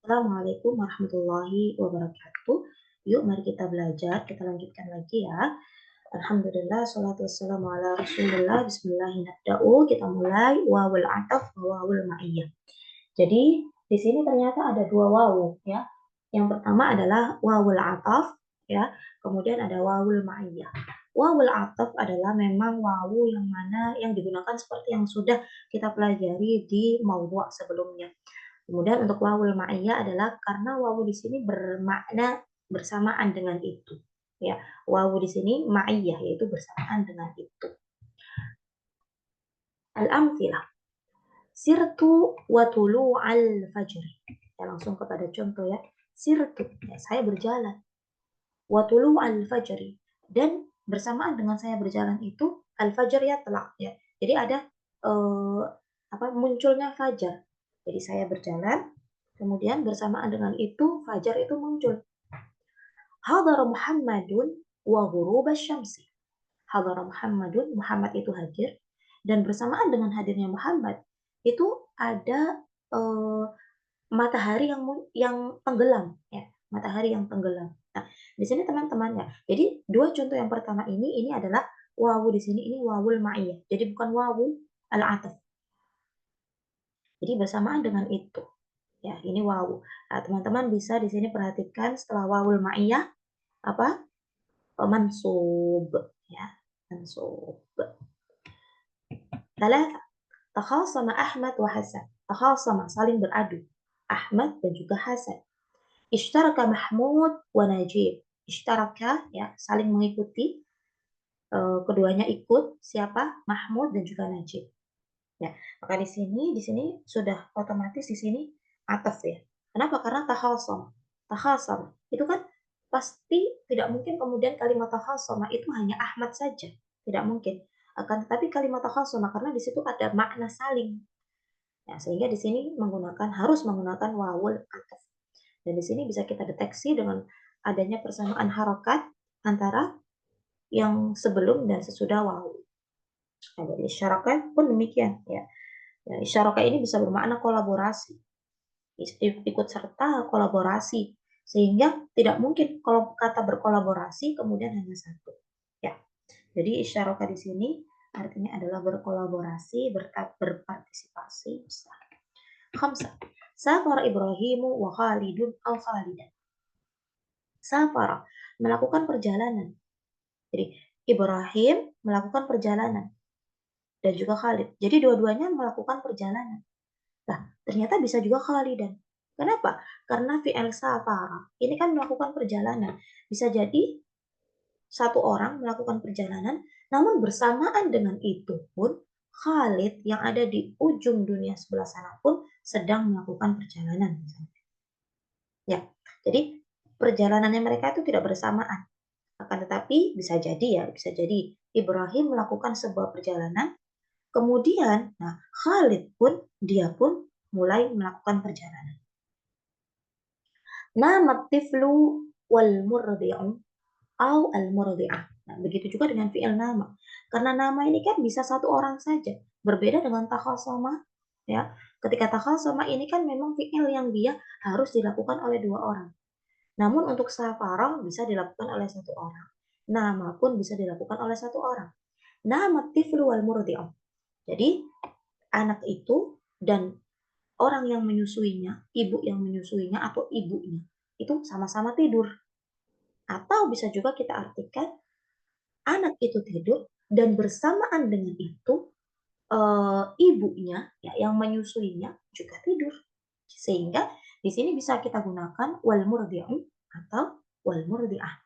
Assalamualaikum warahmatullahi wabarakatuh. Yuk mari kita belajar, kita lanjutkan lagi ya. Alhamdulillah, salatu wassalamu ala rasulillah, bismillahirrahmanirrahim. Kita mulai wawul ataf, wawul ma'iyah. Jadi di sini ternyata ada dua wawu ya. Yang pertama adalah wawul ataf ya, kemudian ada wawul ma'iyah. Wawul ataf adalah memang wawu yang mana yang digunakan seperti yang sudah kita pelajari di maudhu' sebelumnya. Kemudian untuk wawul ma'iyah adalah karena wawu di sini bermakna bersamaan dengan itu. Ya, wawu di sini ma'iyah yaitu bersamaan dengan itu. Al-amthilah. Sirtu wa tulu'al fajri. Ya, langsung kepada contoh ya. Sirtu, ya, saya berjalan. Wa tulu'al fajri. Dan bersamaan dengan saya berjalan itu al-fajr ya telak ya. Jadi ada munculnya fajar. Jadi saya berjalan, kemudian bersamaan dengan itu fajar itu muncul. Hadara Muhammadun wa ghurub asy-syamsi. Hadara Muhammadun, Muhammad itu hadir, dan bersamaan dengan hadirnya Muhammad itu ada matahari yang tenggelam ya, matahari yang tenggelam. Nah, di sini teman-teman ya. Jadi dua contoh yang pertama ini adalah wawu di sini ini wawul ma'iyah. Jadi bukan wawu al-ataf. Jadi bersamaan dengan itu. Ya, ini wawu. Nah, teman-teman bisa di sini perhatikan setelah wawul ma'iyah apa? Mansub ya, mansub. Talata. Takhasama Ahmad wa Hasan. Takhasama saling beradu. Ahmad dan juga Hasan. Ishtaraka Mahmud wa Najib. Ishtaraka ya, saling mengikuti. Keduanya ikut siapa? Mahmud dan juga Najib. Ya, maka di sini sudah otomatis di sini ataf ya. Kenapa? Karena takhasam. Takhasam itu kan pasti tidak mungkin kemudian kalimat takhasama itu hanya Ahmad saja. Tidak mungkin. Akan tetapi kalimat takhasama karena di situ ada makna saling. Ya, sehingga di sini harus menggunakan wawul ataf. Dan di sini bisa kita deteksi dengan adanya persamaan harokat antara yang sebelum dan sesudah wawu. Nah, dari isyarakat pun demikian ya. Ya, isyarakat ini bisa bermakna kolaborasi, ikut serta kolaborasi, sehingga tidak mungkin kalau kata berkolaborasi kemudian hanya satu. Ya, jadi isyarakat di sini artinya adalah berkolaborasi, berpartisipasi. Khamsah. Safara Ibrahimu wa Khalidun al Khalidan. Safara melakukan perjalanan. Jadi Ibrahim melakukan perjalanan dan juga Khalid. Jadi dua-duanya melakukan perjalanan. Nah, ternyata bisa juga Khalidan. Kenapa? Karena fi'il safara ini kan melakukan perjalanan. Bisa jadi satu orang melakukan perjalanan, namun bersamaan dengan itu pun Khalid yang ada di ujung dunia sebelah sana pun sedang melakukan perjalanan. Ya, jadi perjalanannya mereka itu tidak bersamaan. Akan tetapi bisa jadi Ibrahim melakukan sebuah perjalanan, kemudian Khalid pun mulai melakukan perjalanan. Nama tiflu wal murdi'u au al murdi'ah. Nah, begitu juga dengan fi'il nama. Karena nama ini kan bisa satu orang saja. Berbeda dengan takhasama ya. Ketika takhasama ini kan memang fi'il yang dia harus dilakukan oleh dua orang. Namun untuk safarah bisa dilakukan oleh satu orang. Nama pun bisa dilakukan oleh satu orang. Nama tiflu wal murdi'u. Jadi anak itu dan orang yang menyusuinya, ibu yang menyusuinya atau ibunya, itu sama-sama tidur. Atau bisa juga kita artikan anak itu tidur dan bersamaan dengan itu ibunya ya, yang menyusuinya juga tidur. Sehingga di sini bisa kita gunakan wal murdi'u atau wal murdi'ah.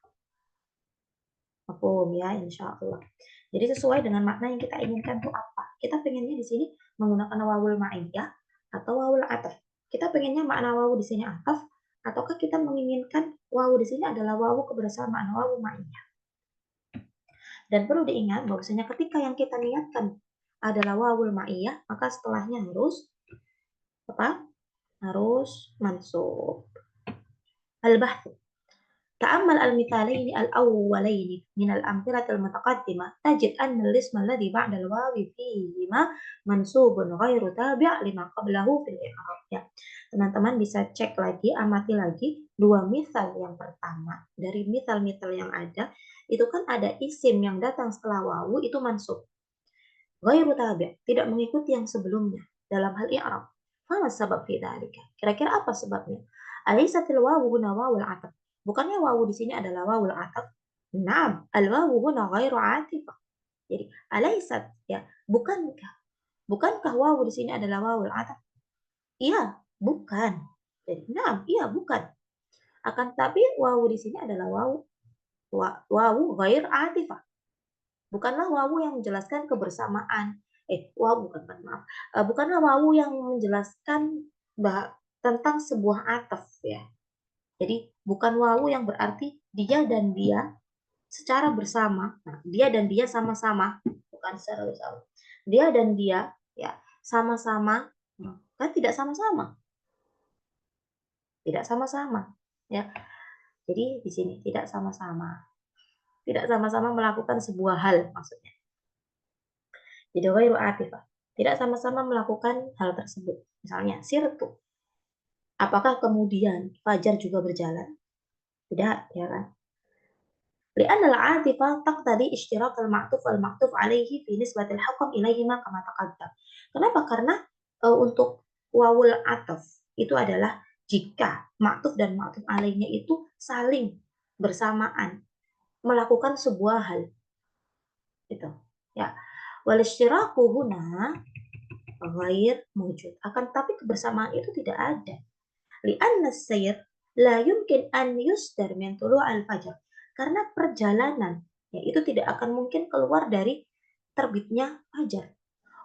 Mafhum ya, insya Allah. Jadi sesuai dengan makna yang kita inginkan itu apa? Kita pengennya di sini menggunakan wawul ma'iyah atau wawul ataf. Kita pengennya makna wawu di sini ataf, ataukah kita menginginkan wawu di sini adalah wawu kebersamaan, wawu ma'iyah. Dan perlu diingat bahwasanya ketika yang kita niatkan adalah wawul ma'iyah, maka setelahnya harus apa? Harus mansub. Al-bahthu. تأمل المثالين الأولين من الأمثلة المتقدمة تجد أن الاسم الذي بعد الواو فيهما منصوب غير تابع لما قبله في الإعراب. Ya, teman-teman bisa cek lagi, amati lagi dua misal yang pertama. Dari misal-misal yang ada, itu kan ada isim yang datang setelah wawu itu mansub. Ghairu tabi', tidak mengikuti yang sebelumnya dalam hal i'rab. Fama sabab fi dzalika? Kira-kira apa sebabnya? Alaisatil wawu huna wawul ataf. Bukannya wawu di sini adalah wawul ataf? Naam, al wawu huna ghairu atifah. Jadi alaisat, ya, bukankah wawu di sini adalah wawul ataf? Iya, bukan. Jadi naam, iya bukan. Akan tapi wawu di sini adalah wawu ghair atifah. Bukanlah wawu yang menjelaskan kebersamaan. Wawu bukan, maaf. Bukanlah wawu yang menjelaskan tentang sebuah ataf, ya. Jadi bukan wawu yang berarti dia dan dia secara bersama. Nah, dia dan dia sama-sama, bukan secara bersama. Dia dan dia, ya, sama-sama, kan tidak sama-sama. Tidak sama-sama, ya. Jadi di sini tidak sama-sama. Tidak sama-sama melakukan sebuah hal maksudnya. Jadi ghairu atifah. Tidak sama-sama melakukan hal tersebut. Misalnya sirtu. Apakah kemudian fajar juga berjalan? Tidak, ya kan? لأن العاطفة تقتضي اشتراك المعطوف والمعطوف عليه في نسبة الحكم إليهما كما تقدم. Kenapa? Karena untuk wawul ataf itu adalah jika ma'tuf dan ma'tuf alaihnya itu saling bersamaan melakukan sebuah hal. Gitu. Ya. Wal ishtiraku huna ghair mewujud. Akan tapi kebersamaan itu tidak ada. Li'anna sayr la yumkin an yusdar min tulu' al-fajr. Karena perjalanan ya, itu tidak akan mungkin keluar dari terbitnya fajar.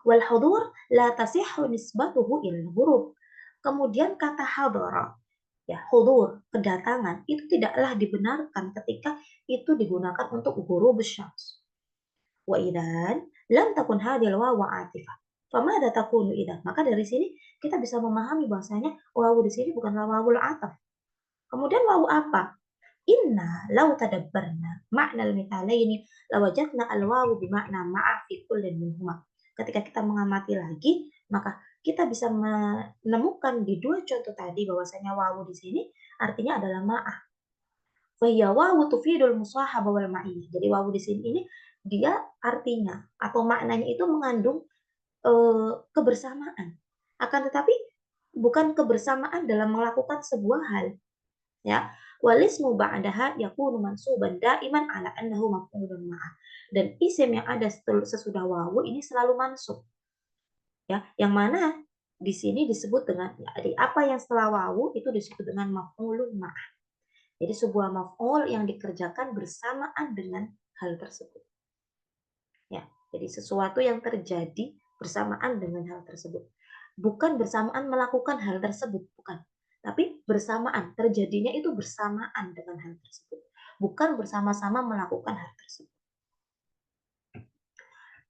Wal hudur la tasihhu nisbatuhu ila ghurub. Kemudian kata hadara, ya, hudur, kedatangan, itu tidaklah dibenarkan ketika itu digunakan untuk ghurub syams. Wa idzan lam takun hadhil wawu atifah. Famada takunu idzan? Maka dari sini kita bisa memahami bahwasanya wawu di sini bukanlah wawul ataf. Kemudian wawu apa? Inna law tadabbarna ma'nal mithalaini lawajadna al-wawu bimakna ma'a fi kullin minhuma. Ketika kita mengamati lagi, maka kita bisa menemukan di dua contoh tadi bahwasanya wawu di sini artinya adalah ma'ah. Fahiya wawu tufidul musahaba wal ma'iyah. Jadi wawu di sini ini dia artinya atau maknanya itu mengandung kebersamaan. Akan tetapi bukan kebersamaan dalam melakukan sebuah hal, ya. Walismu ba'daha yakunu mansuban daiman ala annahu maf'ulun ma'ah. Dan isim yang ada sesudah wawu ini selalu mansub. Ya, yang mana di sini disebut dengan ya, apa yang setelah wawu itu disebut dengan maf'ulun ma'ah. Jadi sebuah maf'ul yang dikerjakan bersamaan dengan hal tersebut. Ya, jadi sesuatu yang terjadi bersamaan dengan hal tersebut. Bukan bersamaan melakukan hal tersebut, bukan. Tapi bersamaan, terjadinya itu bersamaan dengan hal tersebut. Bukan bersama-sama melakukan hal tersebut.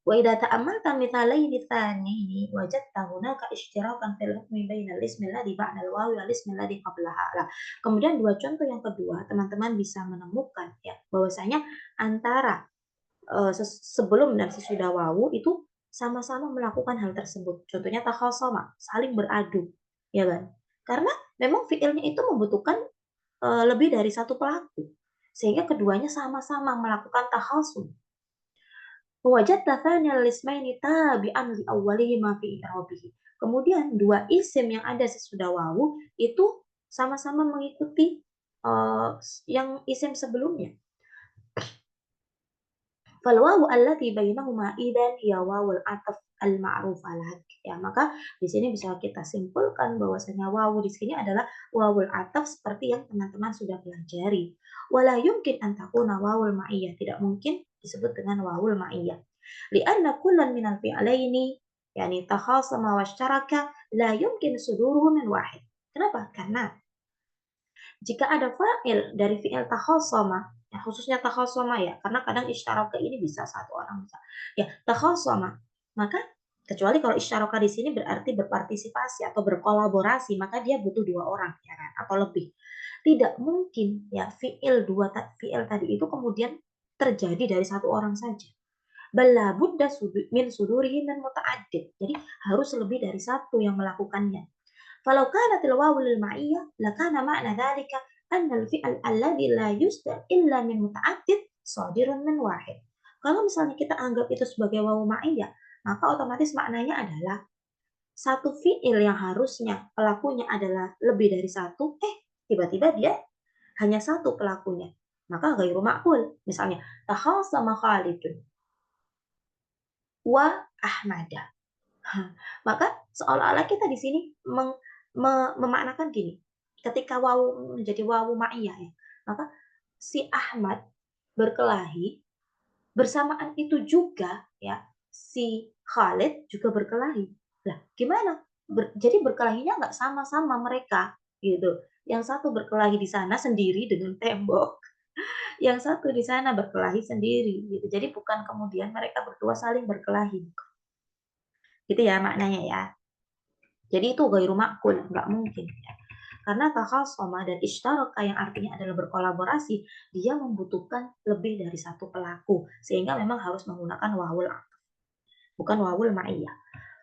Wa idza ta'ammalta mithalaini tsanaini wajadta hunaka ishtirakan fil hukmi bainal ismi alladhi ba'da al-wawi wal ismi alladhi qablaha. Nah, kemudian dua contoh yang kedua, teman-teman bisa menemukan ya bahwasanya antara sebelum dan sesudah wawu itu sama-sama melakukan hal tersebut. Contohnya takhasama, saling beradu, ya kan? Karena memang fiilnya itu membutuhkan lebih dari satu pelaku, sehingga keduanya sama-sama melakukan takhasum. Wajadta tsaniyal ismaini tabi'an li awwalihima fi i'rabihi. Kemudian dua isim yang ada sesudah wawu itu sama-sama mengikuti yang isim sebelumnya. Fal wawu allati bainahuma idzan hiya wawul ataf al-ma'ruf alak. Ya, maka di sini bisa kita simpulkan bahwasanya wawu di sini adalah wawul ataf seperti yang teman-teman sudah pelajari. Wala yumkin an takuna wawul ma'iyah, tidak mungkin disebut dengan wawul ma'iyah. Li'anna kullan minal fi'alaini yani takhasama wa syaraka la yumkin suduruhu min wahid. Kenapa? Karena jika ada fa'il dari fi'il takhasama, ya khususnya takhasama ya, karena kadang isyaraka ini bisa satu orang bisa. Ya, takhasama. Maka kecuali kalau isyaraka di sini berarti berpartisipasi atau berkolaborasi, maka dia butuh dua orang ya kan, atau lebih. Tidak mungkin ya fiil tadi itu kemudian terjadi dari satu orang saja. Bala budda min sudurihi min muta'addid. Jadi harus lebih dari satu yang melakukannya. Falau kanatil wawu lil ma'iyyah lakana ma'na dzalika anna al-fi'l alladhi la yusdar illa min muta'addid shadirun min wahid. Kalau misalnya kita anggap itu sebagai wawu ma'iyyah, maka otomatis maknanya adalah satu fi'il yang harusnya pelakunya adalah lebih dari satu, tiba-tiba dia hanya satu pelakunya. Maka ghairu ma'qul. Misalnya, takhasama Khalidun wa Ahmada. Maka seolah-olah kita di sini memaknakan gini. Ketika wawu menjadi wawu ma'iyah ya, maka si Ahmad berkelahi, bersamaan itu juga ya si Khalid juga berkelahi. Lah, gimana? Jadi berkelahinya nggak sama-sama mereka gitu. Yang satu berkelahi di sana sendiri dengan tembok, yang satu di sana berkelahi sendiri gitu. Jadi bukan kemudian mereka berdua saling berkelahi. Gitu ya maknanya ya. Jadi itu ghairu ma'qul, nggak mungkin ya. Karena takhasama dan ishtaraka yang artinya adalah berkolaborasi, dia membutuhkan lebih dari satu pelaku, sehingga memang harus menggunakan wawul atf, bukan wawul ma'iyah.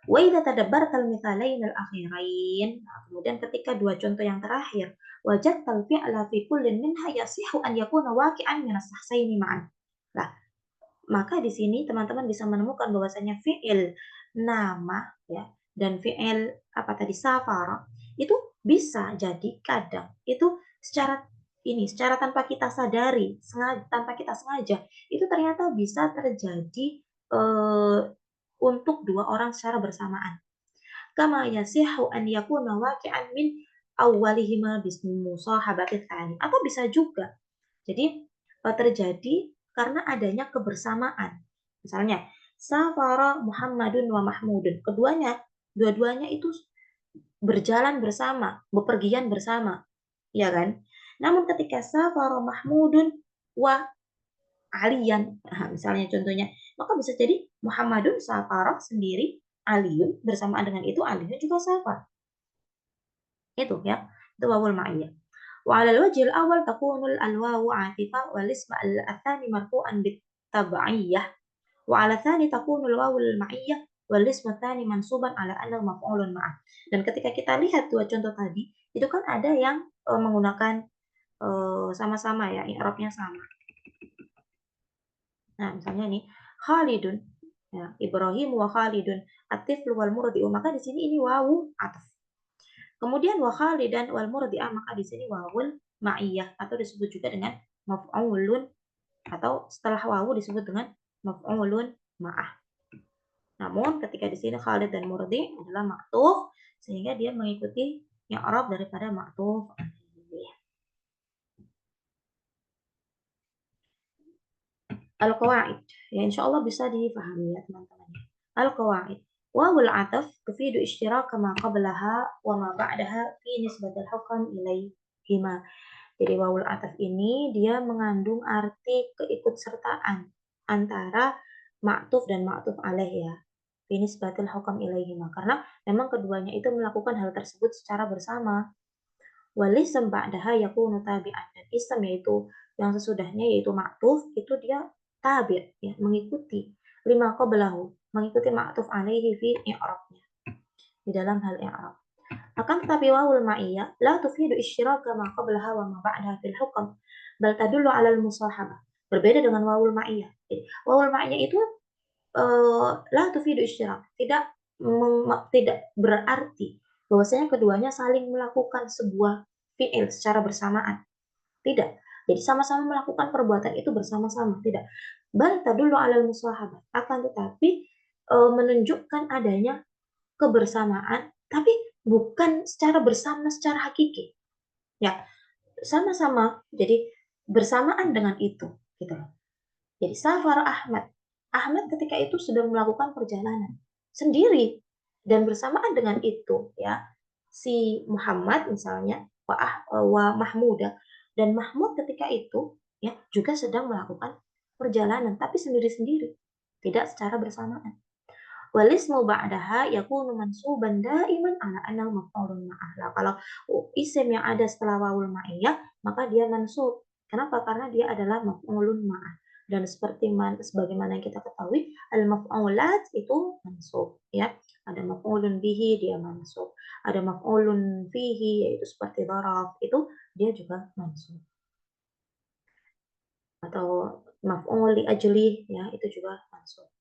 Wa idza tadabbarta al-mithalain al-akhirain, nah, kemudian ketika dua contoh yang terakhir, wajadta al-fi'la fi kullin minha yasihu an yakuna waqi'an min as-sahsaini ma'an. Nah, maka di sini teman-teman bisa menemukan bahwasanya fi'il nama ya dan fi'il apa tadi safara itu bisa jadi kadang itu secara tanpa kita sadari, tanpa kita sengaja itu ternyata bisa terjadi eh, untuk dua orang secara bersamaan. Kama yasihu an yakuna waqi'an min awwalihima bismi musahabati tsani. Atau bisa juga jadi terjadi karena adanya kebersamaan. Misalnya, safara Muhammadun wa Mahmudun. Dua-duanya itu berjalan bersama, bepergian bersama, ya kan? Namun ketika safara Mahmudun wa Aliyan, nah, misalnya contohnya, maka bisa jadi Muhammadun safara sendiri, Aliyun bersamaan dengan itu Aliyun juga safar. Itu ya, itu wawul ma'iyah. وعلى الوجه الأول تكون الواو عاطفة والاسم الثاني مرفوعا بالتبعية وعلى الثاني تكون الواو المعية والاسم الثاني منصوبا على أنه مفعول معه. Dan ketika kita lihat dua contoh tadi itu kan ada yang menggunakan sama-sama ya i'rabnya sama. Nah misalnya nih Khalidun ya, Ibrahim wa Khalidun at-tiflu wal murdi'u, maka di sini ini wawu atf. Kemudian wa khalidan wal murdi'ah, maka di sini wawul ma'iyah atau disebut juga dengan maf'ulun, atau setelah wawu disebut dengan maf'ulun ma'ah. Namun ketika di sini Khalid dan Murdi adalah ma'tuf sehingga dia mengikuti yang i'rab daripada ma'tuf. Al-qawaid. Ya insyaallah bisa difahami ya teman-teman. Al-qawaid. Wawul ataf tufidu ishtiraka ma qablaha wa ma ba'daha fi nisbatil hukm ilaihima. Jadi wawul ataf ini dia mengandung arti keikutsertaan antara ma'tuf dan ma'tuf alaih ya. Fi nisbatil hukm ilaihima. Karena memang keduanya itu melakukan hal tersebut secara bersama. Walism ba'daha yakunu tabi'an, dan ism yaitu yang sesudahnya yaitu ma'tuf itu dia tabi' ya, mengikuti lima qablahu, mengikuti ma'tuf alaihi fi i'rabnya, di dalam hal i'rab. Akan tetapi wawul ma'iyah la tufidu isyraka ma qablaha wa ma ba'daha fil hukm bal tadullu 'ala al-musahabah. Berbeda dengan wawul ma'iyah. Jadi, wawul ma'iyah itu la tufidu isyirak, tidak berarti bahwasanya keduanya saling melakukan sebuah fi'il secara bersamaan. Tidak. Jadi sama-sama melakukan perbuatan itu bersama-sama, tidak. Bal tadullu 'alal musahabah. Akan tetapi menunjukkan adanya kebersamaan, tapi bukan secara bersama secara hakiki. Ya, sama-sama. Jadi bersamaan dengan itu, gitu loh. Jadi safar Ahmad. Ahmad ketika itu sedang melakukan perjalanan sendiri dan bersamaan dengan itu ya si Muhammad misalnya wa Mahmuda, dan Mahmud ketika itu ya juga sedang melakukan perjalanan tapi sendiri-sendiri, tidak secara bersamaan. Wal ismu ba'daha yakunu mansuban daiman ala annahu maf'ulun ma'ah. Lah kalau isim yang ada setelah wawul ma'iyah, maka dia mansub. Kenapa? Karena dia adalah maf'ulun ma'ah. Dan sebagaimana yang kita ketahui, al-maf'ulat itu mansub, ya. Ada maf'ulun bihi, dia mansub. Ada maf'ulun fihi, yaitu seperti darab, itu dia juga mansub. Atau maf'ul li ajli, ya, itu juga mansub.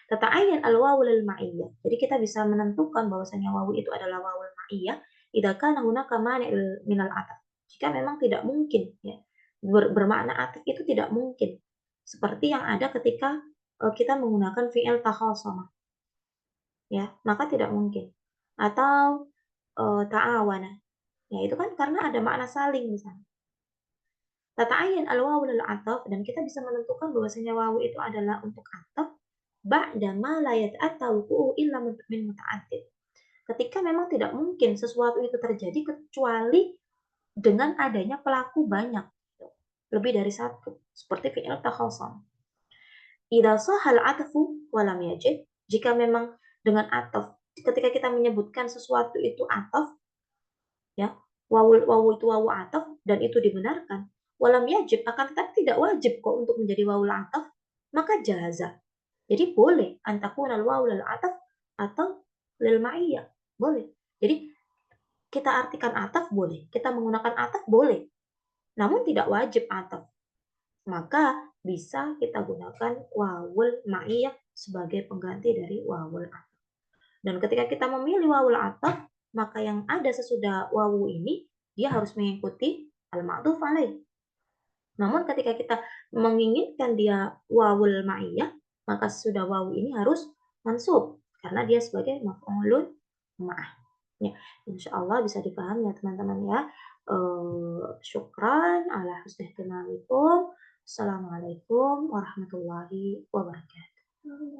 Tata'ayyan al-wawu lil ma'iyyah. Jadi kita bisa menentukan bahwasanya wawu itu adalah wawul ma'iyyah idza kana hunaka mani'ul minal ataf. Jika memang tidak mungkin ya, bermakna ataf itu tidak mungkin. Seperti yang ada ketika kita menggunakan fi'il takhasama ya, maka tidak mungkin. Atau ta'awana. Ya itu kan karena ada makna saling misalnya. Tata'ayyan al-wawu lil ataf dan kita bisa menentukan bahwasanya wawu itu adalah untuk ataf ba'da ma la yata'atta wuqu'uhu illa min muta'addid. Ketika memang tidak mungkin sesuatu itu terjadi kecuali dengan adanya pelaku banyak, lebih dari satu, seperti fi'il takhasam. Idza sahal atfu wa lam yajib, jika memang dengan ataf, ketika kita menyebutkan sesuatu itu ataf, ya, wawu itu wawu ataf dan itu dibenarkan, walam yajib akan tetapi tidak wajib kok untuk menjadi wawu ataf, maka jaza. Jadi boleh antakuna wawu lil ataf atau lil ma'iyah, boleh. Jadi kita artikan ataf boleh, kita menggunakan ataf boleh, namun tidak wajib ataf. Maka bisa kita gunakan wawul ma'iyah sebagai pengganti dari wawul ataf. Dan ketika kita memilih wawul ataf, maka yang ada sesudah wawu ini, dia harus mengikuti al-ma'tuf alaih. Namun ketika kita menginginkan dia wawul ma'iyah, maka sesudah wawu ini harus mansub karena dia sebagai maf'ulun ma'ah. Ya, insya Allah bisa dipahami ya teman-teman ya. Syukran ala husni ihtimamikum. Assalamualaikum warahmatullahi wabarakatuh.